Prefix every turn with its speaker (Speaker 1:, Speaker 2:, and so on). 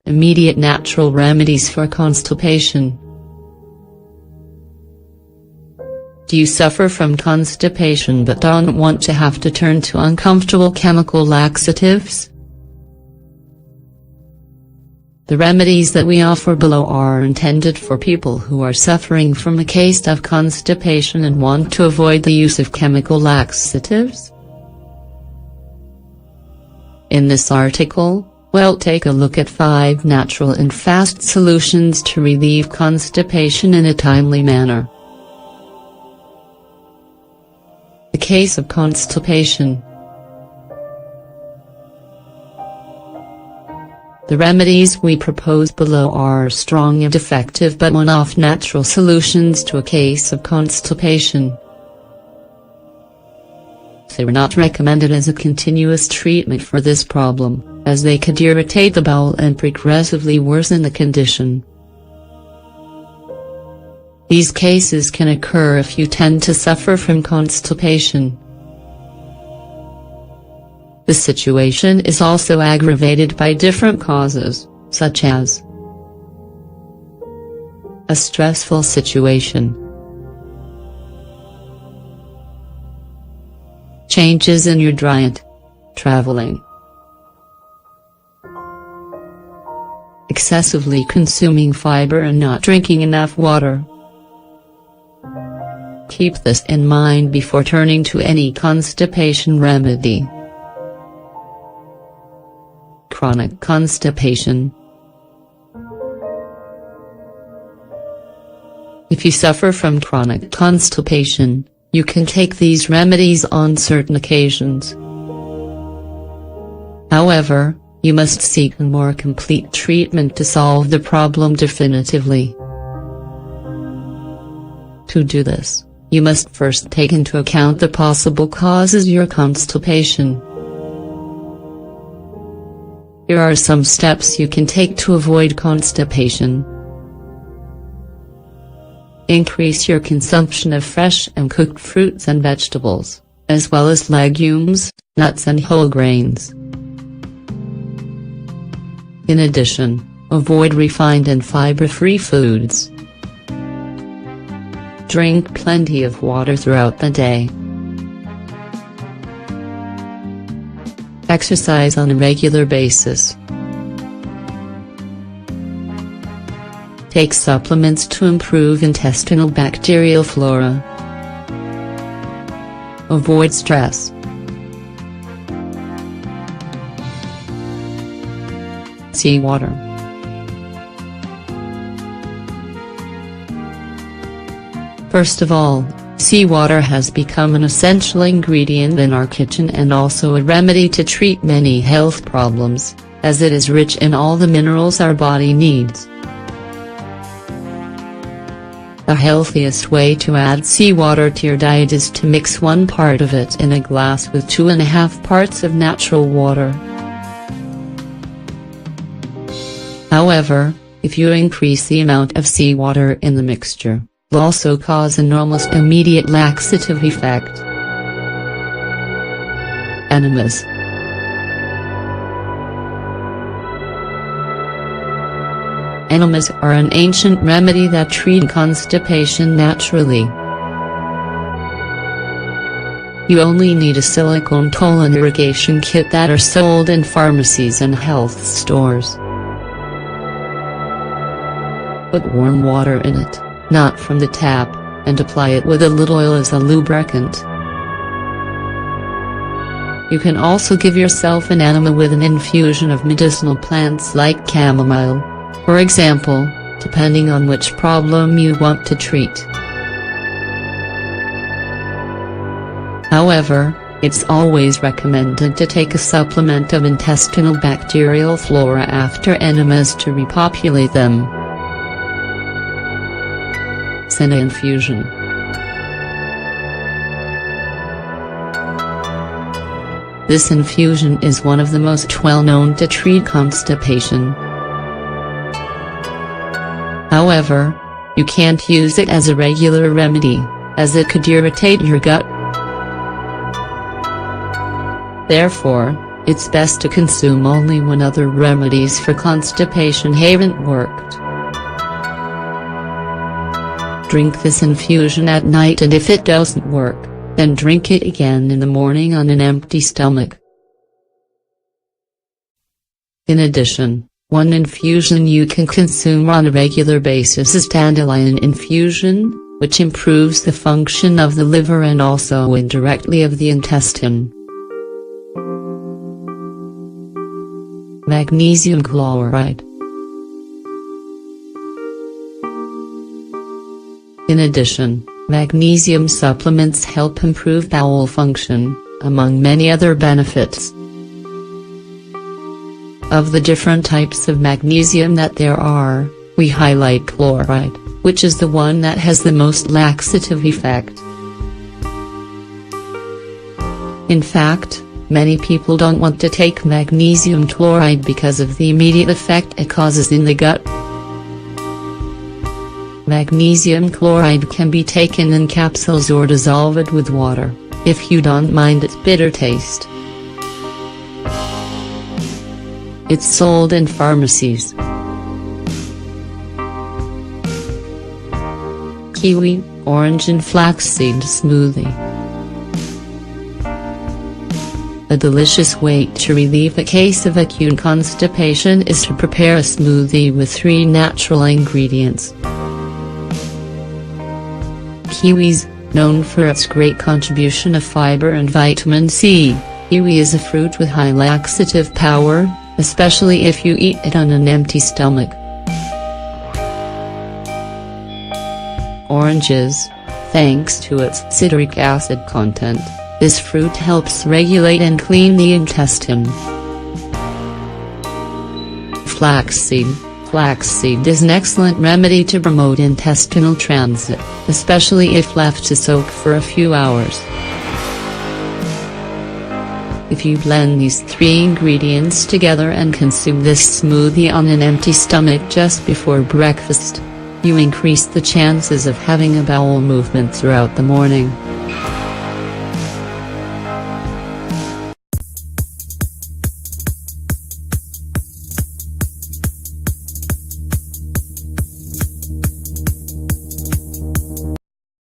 Speaker 1: immediate natural remedies for constipation. Do you suffer from constipation but don't want to have to turn to uncomfortable chemical laxatives? The remedies that we offer below are intended for people who are suffering from a case of constipation and want to avoid the use of chemical laxatives. In this article, we'll take a look at 5 natural and fast solutions to relieve constipation in a timely manner. The case of constipation. The remedies we propose below are strong and effective but one-off natural solutions to a case of constipation. They are not recommended as a continuous treatment for this problem, as they could irritate the bowel and progressively worsen the condition. These cases can occur if you tend to suffer from constipation. The situation is also aggravated by different causes, such as a stressful situation, changes in your diet, traveling, excessively consuming fiber and not drinking enough water. Keep this in mind before turning to any constipation remedy. Chronic constipation. If you suffer from chronic constipation, you can take these remedies on certain occasions. However, you must seek a more complete treatment to solve the problem definitively. To do this, you must first take into account the possible causes of your constipation. Here are some steps you can take to avoid constipation. Increase your consumption of fresh and cooked fruits and vegetables, as well as legumes, nuts and whole grains. In addition, avoid refined and fiber-free foods. Drink plenty of water throughout the day. Exercise on a regular basis. Take supplements to improve intestinal bacterial flora. Avoid stress. Seawater. First of all, seawater has become an essential ingredient in our kitchen and also a remedy to treat many health problems, as it is rich in all the minerals our body needs. The healthiest way to add seawater to your diet is to mix 1 part of it in a glass with 2.5 parts of natural water. However, if you increase the amount of seawater in the mixture, will also cause an almost immediate laxative effect. Enemas. Enemas are an ancient remedy that treat constipation naturally. You only need a silicone colon irrigation kit that are sold in pharmacies and health stores. Put warm water in it, not from the tap, and apply it with a little oil as a lubricant. You can also give yourself an enema with an infusion of medicinal plants like chamomile, for example, depending on which problem you want to treat. However, it's always recommended to take a supplement of intestinal bacterial flora after enemas to repopulate them. Senna infusion. This infusion is one of the most well-known to treat constipation. However, you can't use it as a regular remedy, as it could irritate your gut. Therefore, It's best to consume only when other remedies for constipation haven't worked. Drink this infusion at night, and if it doesn't work, then drink it again in the morning on an empty stomach. In addition, one infusion you can consume on a regular basis is dandelion infusion, which improves the function of the liver and also indirectly of the intestine. Magnesium chloride. In addition, magnesium supplements help improve bowel function, among many other benefits. Of the different types of magnesium that there are, we highlight chloride, which is the one that has the most laxative effect. In fact, many people don't want to take magnesium chloride because of the immediate effect it causes in the gut. Magnesium chloride can be taken in capsules or dissolved with water, if you don't mind its bitter taste. It's sold in pharmacies. Kiwi, orange and flaxseed smoothie. A delicious way to relieve a case of acute constipation is to prepare a smoothie with 3 natural ingredients. Kiwis, known for its great contribution of fiber and vitamin C, kiwi is a fruit with high laxative power, especially if you eat it on an empty stomach. Oranges, thanks to its citric acid content, this fruit helps regulate and clean the intestine. Flaxseed. Flaxseed is an excellent remedy to promote intestinal transit, especially if left to soak for a few hours. If you blend these 3 ingredients together and consume this smoothie on an empty stomach just before breakfast, you increase the chances of having a bowel movement throughout the morning.